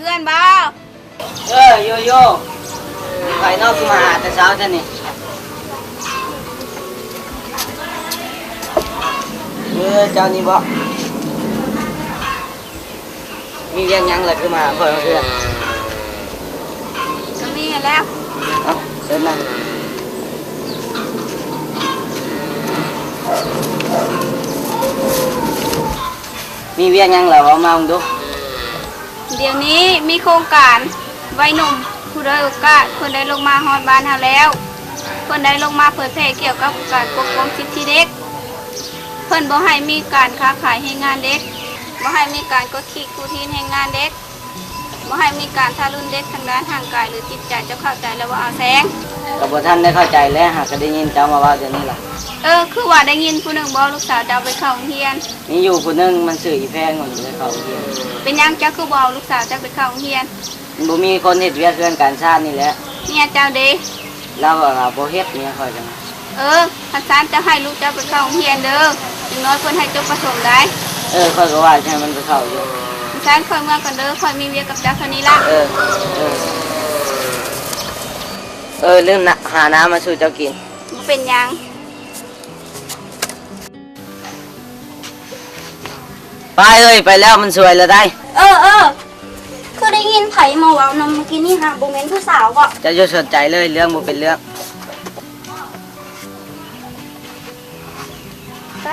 พื่อนบ่โยโย่ไปนอกกูมาหาแต่เช้าท่านนี่เจ้านี่บ่มีเรื่องยังเลยคือมาคอยเพื่อนก็มีแล้วเอ้าเดินมามีเวียงยังเหรอว่ามาดูเดี๋ยวนี้มีโครงการวัยหนุ่มผู้ได้โอกาสคนได้ลงมาฮอดบ้านเฮาแล้วคนได้ลงมาเผยแพร่เกี่ยวกับการปกป้องสิทธิเด็กเพิ่นบ่ให้มีการค้าขายให้งานเด็กบ่ให้มีการกดขี่กูทีนให้งานเด็กบ่ให้มีการทารุณเด็กทางด้านทางกายหรือจิตใจเจ้าเข้าใจแล้วว่าเอาแสงกับท่านได้เข้าใจแล้วหากได้ยินเจ้ามาว่าเดี๋ยวนี้ล่ะคือว่าได้ยินผู้หนึ่งบอกลูกสาวเจ้าไปเข้าโรงเรียนมีอยู่ผู้หนึ่งมันสื่ออีแพงมันไปเข้าโรงเรียนเป็นยังเจ้าคือบอกลูกสาวเจ้าไปเข้าโรงเรียนมันบ่มีคนเฮ็ดเวียกเพื่อนการชาตินี่แหละเนี่ยเจ้าเด้แล้วเราบ่เฮ็ดเนี่ยค่อยกันอาจารย์จะให้ลูกเจ้าไปเข้าโรงเรียนเด้อถึงน้อยเพิ่นให้จบประถมได้ค่อยก็ว่าใช่มันไปเข้าอยู่อาจารย์ค่อยเมื่อกันเด้อค่อยมีเวียกกับเจ้าเท่านี้ล่ะเรื่องหาน้ำมาสู่เจ้ากินบ่เป็นยังไปไปแล้วมันสวยแล้วได้คือได้ยินไผมาเว้านำเมื่อกี้นี่หาบ่แม่นผู้สาวบ่จะอย่าสนใจเลยเรื่องบ่เป็นเรื่องไป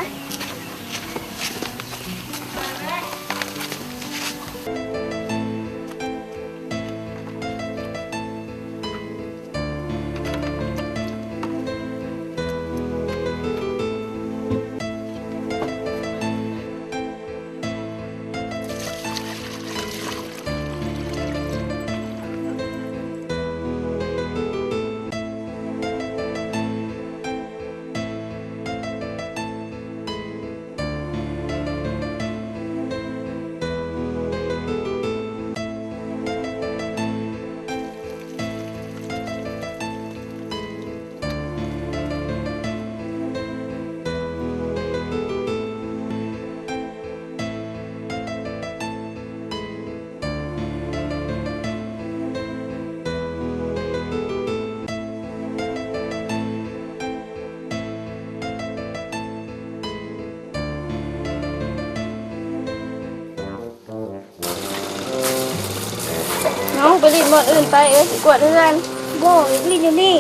น้องไปรีดหมดอื่นไปกวดเพื่อนบอกอีกรีดอยู่นี่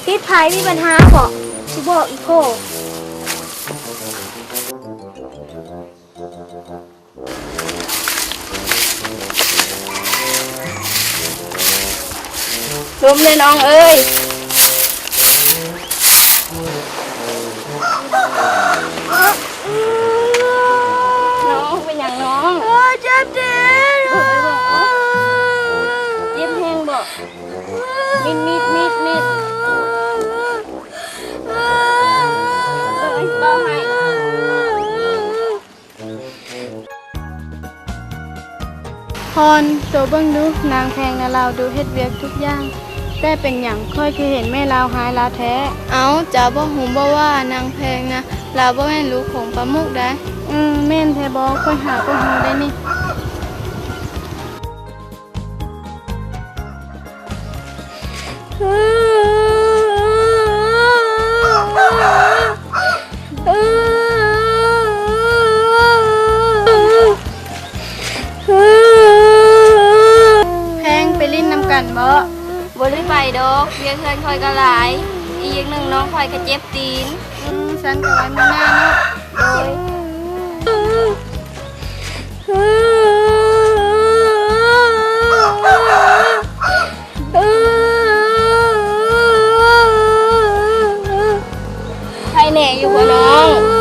ติดไผ่มีปัญหาบอกสิบอกอีกโครวมเลยน้องน้องเป็นอย่างน้องเจ็บเจ็บเย็บแห้งบ่มิดเบาให้พรตัวเบิ่งดูนางแพงนะเราดูเฮ็ดเวียกทุกอย่างแต่เป็นอย่างค่อยเคยเห็นแม่ลาวหายลาแท้เอาจ๋าบ่หูบ่ว่านางแพงนะลาวบ่แม่นลูกของปลามุกได้แม่นแท้บ่ค่อยหาก็หูได้นี่แพงไปลิ้นนำกันบ่ได้ไปดอกเวียเพื่อนคอยก็หลายอีกหนึ่งน้องคอยก็เจ็บตีนฉันก็ไว้มื้อหน้าเนาะโดยใครแหน่อยู่บ่น้อง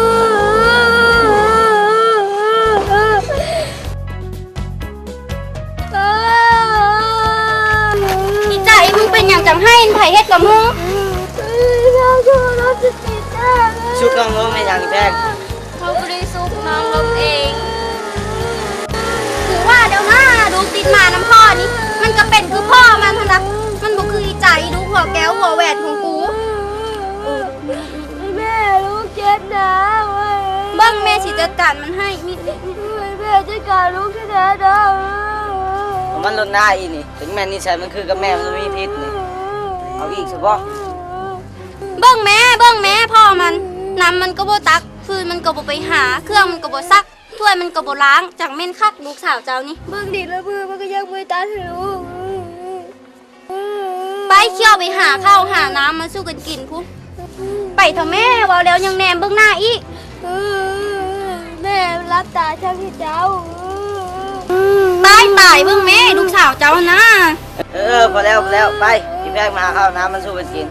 อย่างจังให้ไผ่เฮ็ดกับมึงชุดน้องล้มในอย่างแพงเขาบริสุทธิ์น้องล้มเองถือว่าเดี๋ยวนะดูติดมาน้ำพ่อนี่มันก็เป็นคือพ่อมันทั้งนั้นมันบ่คืออีใจดูหัวแก้วหัวแหวนของกูแม่ลูกเจ็บนะเบิ้งแม่สิจัดการมันให้แม่จัดการลูกแค่ไหนเด้อ มันลดหน้าอีนี่ถึงแม่นิสัยมันคือกับแม่มันมีพิษนี่เอาอีกเฉพาะ เบิ่งแม่พ่อมันน้ำมันก็บ่ตักฟืนมันก็บ่ไปหาเครื่องมันก็บ่ซักถ้วยมันก็บ่ล้างจากเม่นคักลูกสาวเจ้านี่เบิ่งดิแล้วมันก็ยังไม่ตัดให้ลูกไปเที่ยวไปหาข้าวหาน้ำมาสู้กันกินพุไปเถอะแม่เว้าแล้วยังแนมเบิ่งหน้าอีกแม่รับตาช่างให้เจ้าตายเบิ่งแม่ลูกสาวเจ้านะ พอแล้วไปพี่แพงมาข้าวน้ำมันสู้กันกิน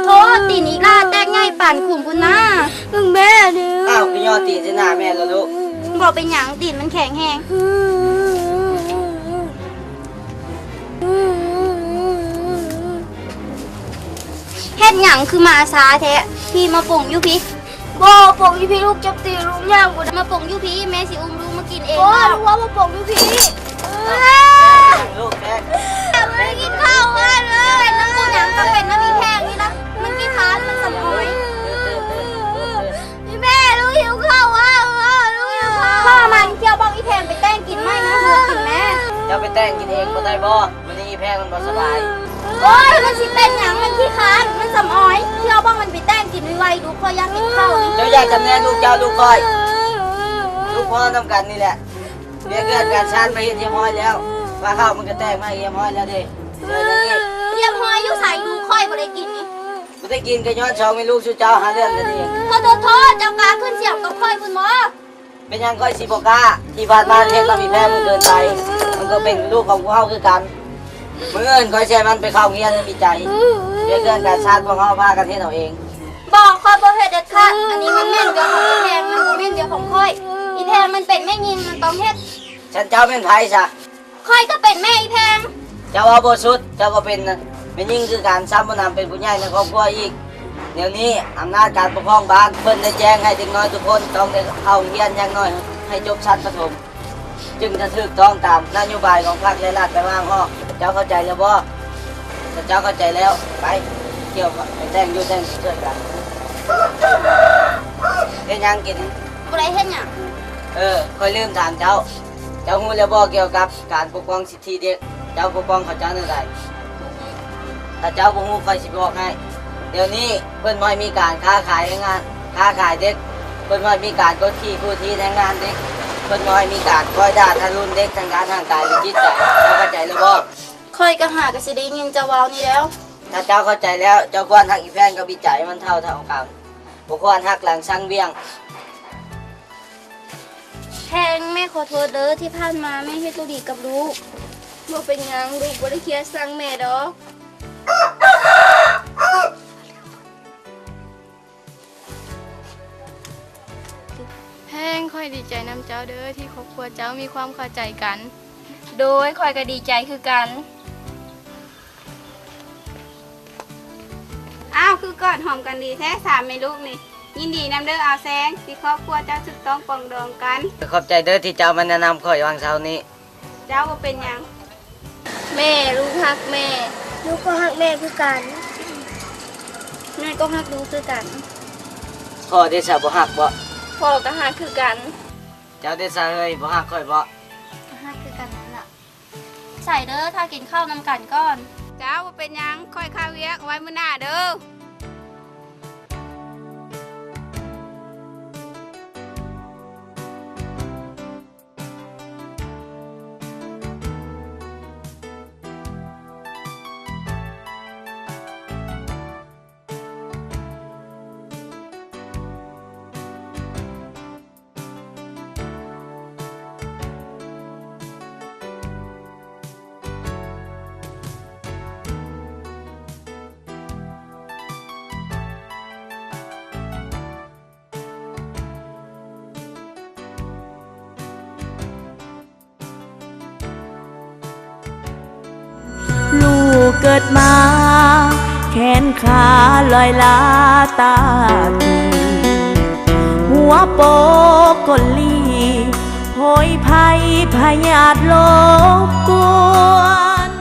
โทษตีนอีกล่าแตกง่ายป่านขุมพุ่นนะเบิ่งแม่เด้อ อ้าวพี่ยอตีนที่หน้าแม่แล้วลูก บอกเป็นหยังตีนมันแข็งแหงเฮ็ดหยังคือมาซาแท้พี่มาป่งอยู่พี่บ่ป่งอยู่พี่ลูกจับตีลูกย่างบ่มาป่งอยู่พี่แม่สิอุ้มลูกมากินเองบ่ลูกว่ามาป่งอยู่พี่ ลูกแม่ ไม่กินข้าววันเลยน้ำมูกหยังก็เป็นน้ำมีแพงนี่นะมันกินทานมันสมอยพี่แม่ลูกหิวข้าวว่ะลูกหิวข้าวพ่อมันเที่ยวบ้องอีแพงไปแต่งกินไหมนะลูกกินแม่ เจ้าไปแต่งกินเองบ่ได้บ่วันนี้แพงมันบ่สบาย โอ้ยมันสิเป็นหยังมันขี้ค้านมันสมอยเที่ยวบ้องมันไปแต่งกินไวๆดูพ่ออยากกินข้าวนี่ เจ้าอยากจำแนกลูกเจ้าลูกคอยลูกพ่อทำกันนี่แหละเรียกเกิดการชาติไปเฮ็ดเยี่ยมห้อยแล้วว่าข้าวมันก็แตกมาเยี่ยมห้อยแล้วดิเจออย่างนี้ เยี่ยมหอยอยู่ใส่ดูค่อยบ่ได้กินนี่ บ่ได้กินก็ย้อนชองให้ลูกชูเจ้าหาเรื่องกันเอง โทษเจ้ากาขึ้นเสียงกับค่อยคุณหมอ เป็นยังค่อยสิบ่กล้าที่ผ่านมาเฮ็ดเรามีแพ้มันเกินไปมันก็เป็นลูกของพวกเฮาคือกันมื้ออื่นค่อยแช่มันไปเข้าเรียนมีใจเรียกเกิดการชาติพวกเฮาพากันเฮ็ดเอาเอง บอกค่อยบ่เฮ็ดเด็ดขาดอันนี้มันแม่นเดียวของอีแพงมันบ่แม่นเดียวของค่อยอีแพงมันเป็นแม่ยิงมันต้องเฮ็ด ฉันเจ้าเป็นไผซะ ค่อยก็เป็นแม่อีแพง เจ้าเอาบ่สุดเจ้าก็เป็นยิ่งคือการซ้ำบ่นำเป็นผู้ใหญ่ในครอบครัวอีกเดี๋ยวนี้อำนาจการปกครองบ้านเพิ่นได้แจ้งให้เด็กน้อยทุกคนต้องได้เข้าเรียนอย่างน้อยให้จบชั้นประถมจึงจะถูกต้องตามนโยบายของพรรคและรัฐไปวางอ้อเจ้าเข้าใจแล้วบ่ถ้าเจ้าเข้าใจแล้วไปเที่ยวไปแต่งอยู่แต่งเกิดกันเฮ็ดหยังกิน บ่ได้เฮ็ดหยัง ค่อยลืมถามเจ้าฮู้แล้วบ่เกี่ยวกับการปกป้องสิทธิเด็กเจ้าปกป้องเขาเจ้าได้ถ้าเจ้าบ่ฮู้ค่อยสิบอกให้เดี๋ยวนี้เพิ่นบ่ให้มีการค้าขายงานค้าขายเด็กเพิ่นบ่ให้มีการกดขี่ผู้ที่แรงงานเด็กเพิ่นบ่ให้มีการคอยด่าทารุณเด็กทางการทางกายหรือจิตใจเจ้าเข้าใจหรือบ่ ค่อยก็หาก็สิได้ยินเจ้าเว้านี่แล้ว ถ้าเจ้าเข้าใจแล้วเจ้าควรฮักอีแฟนกับอีใจมันเท่ากันบ่ควรฮักหลังสั่งเบี้ยง แพงแม่ขอโทษเด้อที่ผ่านมาแม่เฮ็ดบ่ดีกับลูกบ่เป็นหยังลูกบ่ได้เครียดสั่งแม่ดอก แพงค่อยดีใจนำเจ้าเด้อที่ครอบครัวเจ้ามีความเข้าใจกัน โดยค่อยก็ดีใจคือกันอ้าวคือก่อนหอมกันดีแท้สามแม่ลูกนี่ยินดีนำเด้ออาแซงที่ครอบครัวเจ้าถูกต้องปรองดองกัน ขอบใจเด้อที่เจ้ามาแนะนำข้อยวางเช้านี้ เจ้าก็เป็นหยัง แม่ลูกฮักแม่ลูกก็ฮักแม่คือกันแม่ก็ฮักลูกคือกัน พ่อได้สาบ่ฮักบ่ พ่อก็ฮักคือกัน เจ้าได้สาเฮ้ยบ่ฮักค่อยบ่ ก็ฮักคือกันนั่นล่ะใส่เด้อถ้ากินข้าวนำกันก่อน เจ้าก็เป็นหยังค่อยข้าวเวียกไว้มื้อหน้าเด้อ เกิดมาแขนขาลอยลาตาทีหัวโปกกลลีโหยภัยพยาธิโลกกวน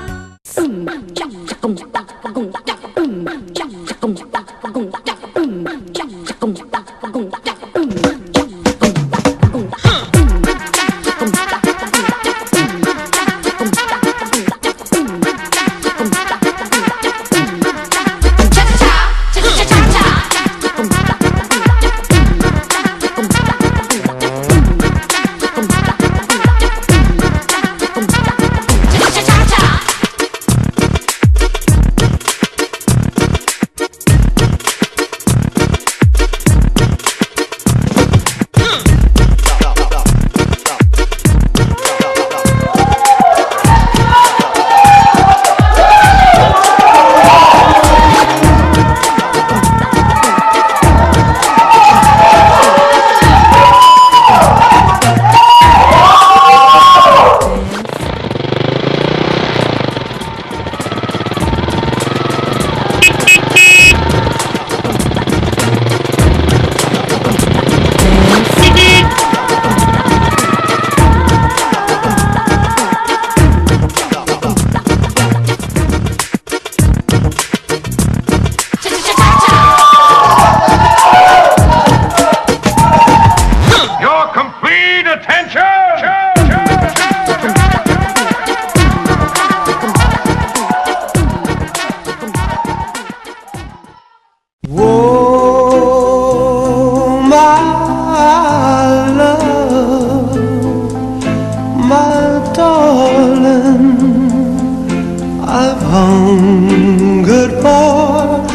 I've hungered for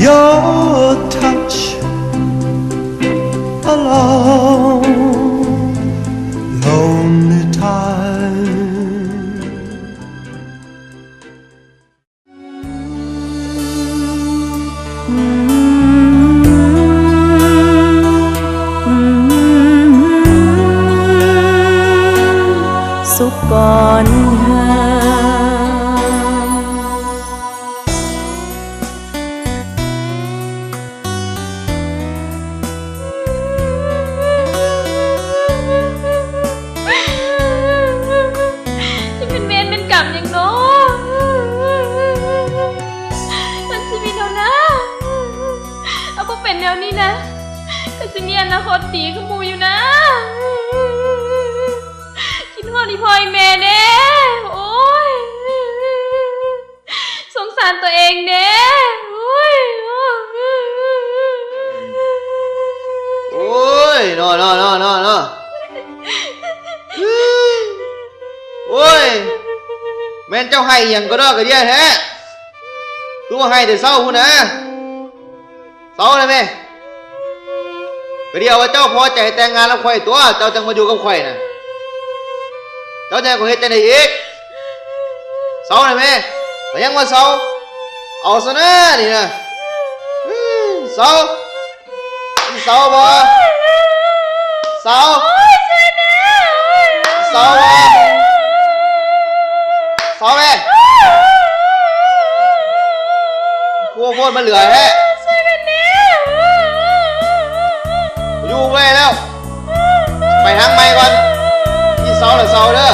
your touch a long, lonely time. Suốt cònอนาคตดีขึ้นมูอยู่นะคิดฮอดอีพ่ออีแม่เด้โอ้ยสงสารตัวเองเด้โอ้ยโอ้ยนอโอ้ยแม่นเจ้าให้อหย่างก็ได้ก็เดียวแท้คือว่าให้แต่เศร้าพุ่นนะเศร้าเลยแม่ก็เดียวว่าเจ้าพอใจแต่งงานแล้วข่อยตัวเจ้าจังมาอยู่กับข่อยน่ะเจ้าจะให้ข่อยเฮ็ดจังได๋อีกเศร้าเลยแม่ก็ยังว่าเศร้าเอาซะนะนี่นะเศร้าเศร้าบ่เศร้าเศร้าบ่เศร้าแม่กลัวโพดมันเหลือแท้อยู่ไว้แล้วไปทางใหม่ก่อนนี่เศร้าหรือเศร้าเด้อ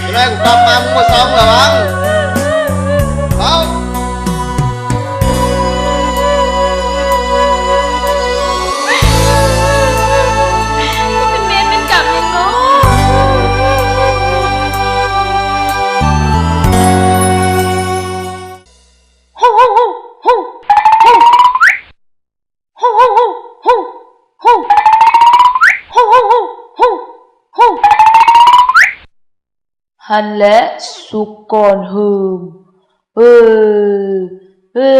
จะได้กูกลับมามึงมาเศร้าเหรอวังเศร้าเป็นเวรเป็นกรรมอย่างน้หันและสุกก่อนหืมโอ้ยเฮ้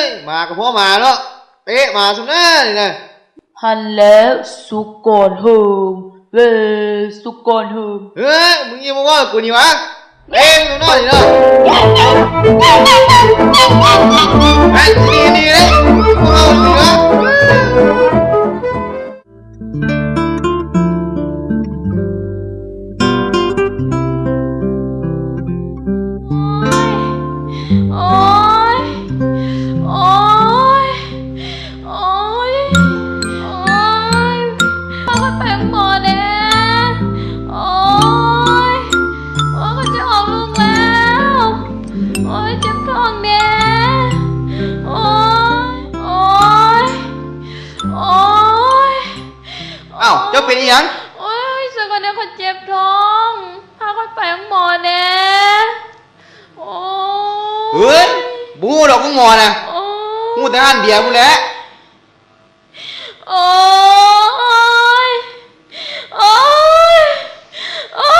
ยมากับพ่อมาเนาะเตะมาสุดหน้านี่นะหันและสุกก่อนหืม เวสุกรเฮิม เฮ้ยมึงอยังมาว่ากูนี่วะเอ็งน้อยนี่เนาะไอ้นี่เลยกูเอาสิวะ โอ๊ย โอ๊ย โอ๊ย โอ๊ยพาเขาไปหาหมอแน่โอ๊ย โอ๊ยเขาจะออกลูกแล้ว โอ๊ยเจ็บท้องแน่โอ๊ย โอ๊ย โอ๊ย อ้าวเจ้าเป็นอีหยัง โอ๊ยสักวันนี้เขาเจ็บท้อง พาเขาไปหาหมอแน่โอ๊ย เฮ้ยบูดอกมึงหมอนะ โอ๊ย มูแต่อ่านเบียร์มึงแหละ โอ๊ย โอ๊ย โอ๊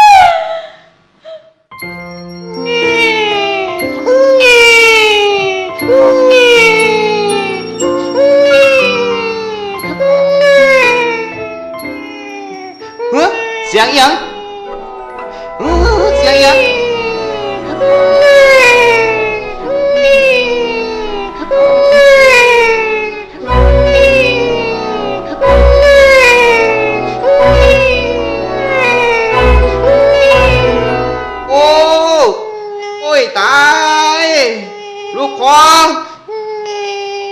ย เฮ้ยเสียงอีหยังเสียงอีหยังโอ้โอ้ยตายลูกของ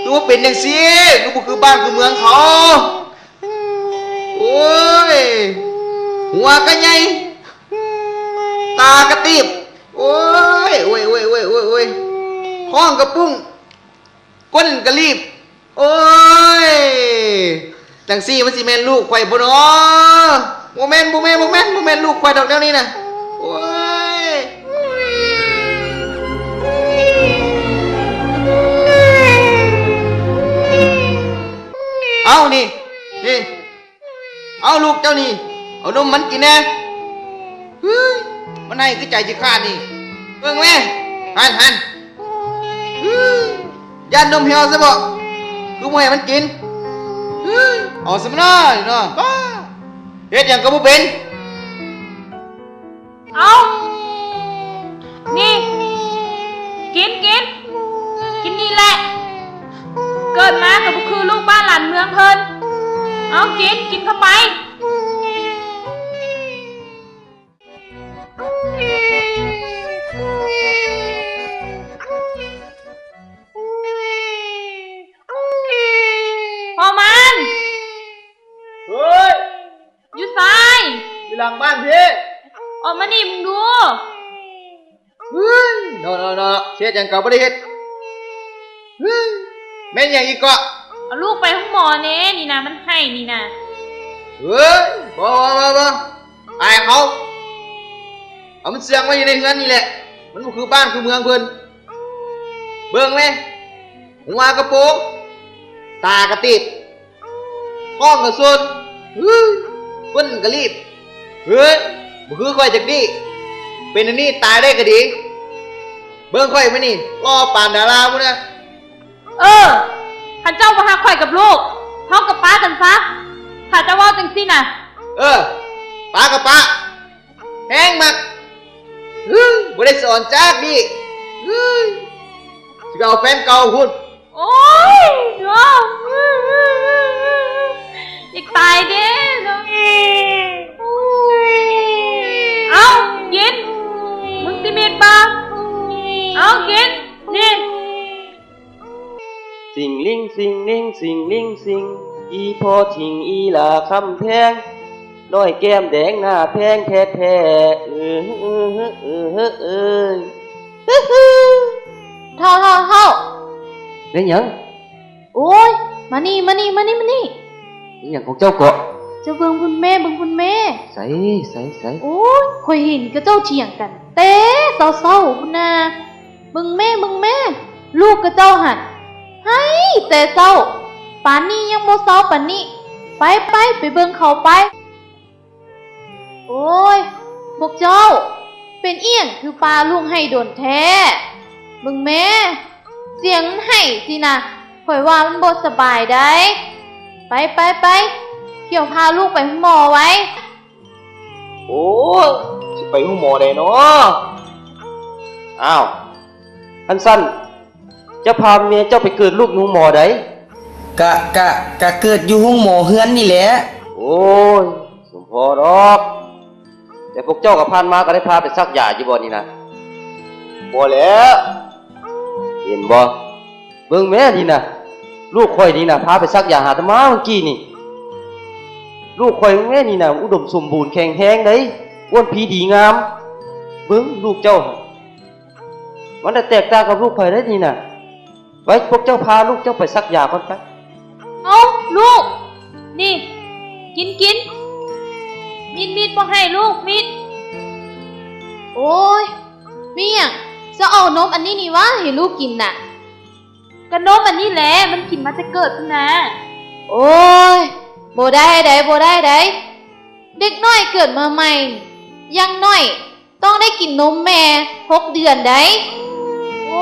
ตัวเป็นอย่างซี่ลูกบ่คือบ้านคือเมืองเขาโอ้ยหัวก็ใหญ่ตากระติบโอ้ยโอ้ยโอ้ยโอ้ยโอ้ยโอ้ยท้องกระปุ้งก้นกระรีบโอ้ยจังซี่มันสิแม่นลูกข่อยบ่เนาะบ่แม่นบ่แม่นบ่แม่นบ่แม่นลูกข่อยดอกแนวนี้น่ะโอ้ยเอานี่นี่เอาลูกเจ้านี่เอานมมันกินแน่เฮ้ยมันให้คือใจจะขาดนี่เบิ่งแม่หันเฮ้ยย่านนมเหี่ยวซะบ่ลูกบ่ให้มันกินเฮ้ยเอาซะมันเนาะนี่เนาะบ้าเฮ็ดหยังก็บ่เป็น เอานี่ กินนี่แหละ เกิดมากับบุคือลูกบ้านหลานเมืองเพิ่นเอากินเข้าไป พอมัน เฮ้ย อยู่ซ้าย อยู่หลังบ้านพี่ ออกมานี่มึงดู เฮ้ยเนาะเฮ็ดหยังก็บ่ได้เฮ็ดเฮ้ยแม่นหยังอีกก็ เอาลูกไปห้องหมอเน่นี่นะมันให้นี่นะ เฮ้ยบ่อายเขาเอามันเสียงไว้อยู่ในเฮือนนี่แหละมันบ่คือบ้านคือเมืองเพิ่นเบิ่งแม่หัวกระโปรงตากระติบท้องกระสุนเฮ้ยก้นกระรีบเฮ้ยบ่คือข่อยจักดีเป็นอันนี้ตายได้ก็ดีเบิ่งข่อยมานี่รอปานดาราพุ่นนะ ข้าเจ้ามาหาข่อยกับลูกท้องกับป้ากันซะข้าเจ้าว่าจังสิน่ะ ป้ากับป้าแห้งมากบ่ได้สอนจากดิสิเอาแฟนเก่าพุ่น โอ๊ยเนาะอยากตายเด้เนาะเอากินมึงสิเม็ดบ้าเอากินนี่ สิงลิงสิงลิงสิงลิงสิงอีพอชิงอีหลาคำแพงน้อยแก้มแดงหน้าแพงแท้แท้เท่าได้หยัง โอ๊ยมานี่นี่หยังของเจ้าเกาะ จะเบิ่งคุณแม่ใส่โอ๊ยข่อยเห็นกับเจ้าเถียงกันเต้เศร้าๆพุ่นน่ะเบิ่งแม่ลูกกับเจ้าหันให้แต่เศร้าป่านนี้ยังบ่เศร้าป่านนี้ไปเบิ่งเขาไปโอ๊ยพวกเจ้าเป็นเอี้ยงคือปลาลุงให้โดนแท้เบิ่งแม่เสียงมันให้สินะข่อยว่ามันบ่สบายได้ไป เกี่ยวพาลูกไปหาหมอไว้ โอ้สิไปห้องหมอได้เนาะอ้าวอันสั้นจะพาเมียเจ้าไปเกิดลูกอยู่ห้องหมอได้ กะเกิดอยู่ห้องหมอเฮือนนี่แหละ โอ้ยสมพอดอกแต่พวกเจ้ากับพานมาก็ได้พาไปซักยาอยู่บ่นี่นะบ่แล้วเห็นบ่เบิ่งแม่นี่นะลูกข่อยนี่นะพาไปซักยาหาตะมาเมื่อกี้นี่ลูกข่อยแม่นี่นะอุดมสมบูรณ์แข็งแรงเด้อ้วนผีดีงามเบิ่งลูกเจ้ามันได้แตกต่างกับลูกข่อยได้นี่นะไว้พวกเจ้าพาลูกเจ้าไปซักยาก่อนไป เอาลูก นี่ กินมีดบ่ให้ลูกมีดโอ้ยเมียจะเอานมอันนี้นี่วะให้ลูกกินน่ะก็นมอันนี้แหละมันกินมาจะเกิดขึ้นนะโอ้ยบ่ได้ไดเด็กน้อยเกิดมาใหม่ยังน้อยต้องได้กินนมแม่6 เดือนได้โอ้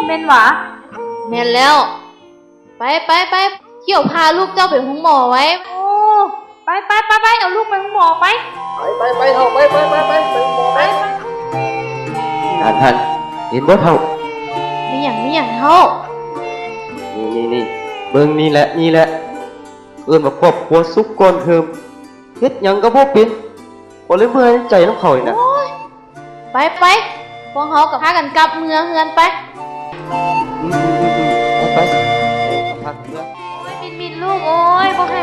แม่นหวะแม่นแล้วไปเกี่ยวพาลูกเจ้าไปห้องหมอไว้โอ้ไปเอาลูกไปห้องหมอไปไปเถอะไปหมอไปท่านเห็นบ่เท่ามีอย่างเท่านี่เบิ่งนี่แหละเอิ้นว่าครอบครัวสุขก่อนเทิมเฮ็ดหยังก็บ่เป็นบ่เลยเมื่อยใจนำเขาอีกนะไปพวกเฮากับพากันกลับเมืองเฮือนไปไปพักเรือโอ้ยมินลูกโอ้ยบ่ให้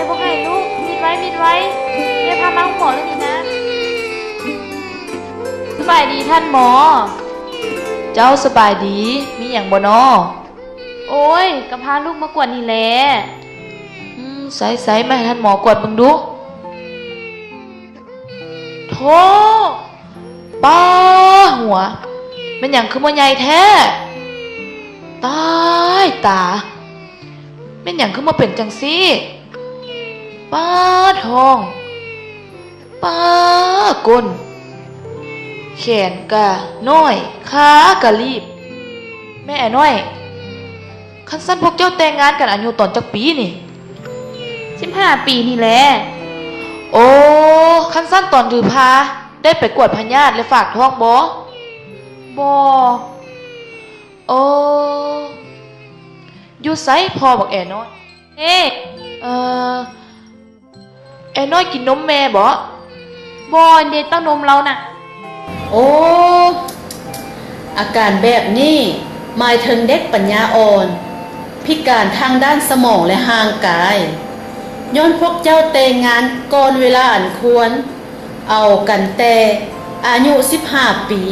ลูกมิดไว้เดี๋ยวพามาห้องหมอแล้วนี่นะสบายดีท่านหมอเจ้าสบายดีมีอย่างบ่นอโอ้ยก็พาลูกมากวดนี่แหละใส่มาให้ท่านหมอกวดมึงดูโธ่ป้าหัวมันอย่างคือมันใหญ่แท้ตายตาเป็นอย่างคือมาเป็นจังซี่ป้าทองป้าก้นแขนกะน้อยขากะรีบแม่น้อยคันสั้นพวกเจ้าแต่งงานกันอายุตอนจักปีนี่15 ปีนี่แหละโอ้คันสั้นตอนถือพาได้ไปกวดพญาติและฝากท้องบ่โอ้อยู่ไสพ่อบอกแอน้อยเแอน้อยกินนมแม่บ่เด็กต้องนมเราน่ะโอ้อาการแบบนี้หมายถึงเด็กปัญญาอ่อนพิการทางด้านสมองและห่างกายย้อนพวกเจ้าแต่งงานก่อนเวลาอันควรเอากันแต่อายุ15 ปี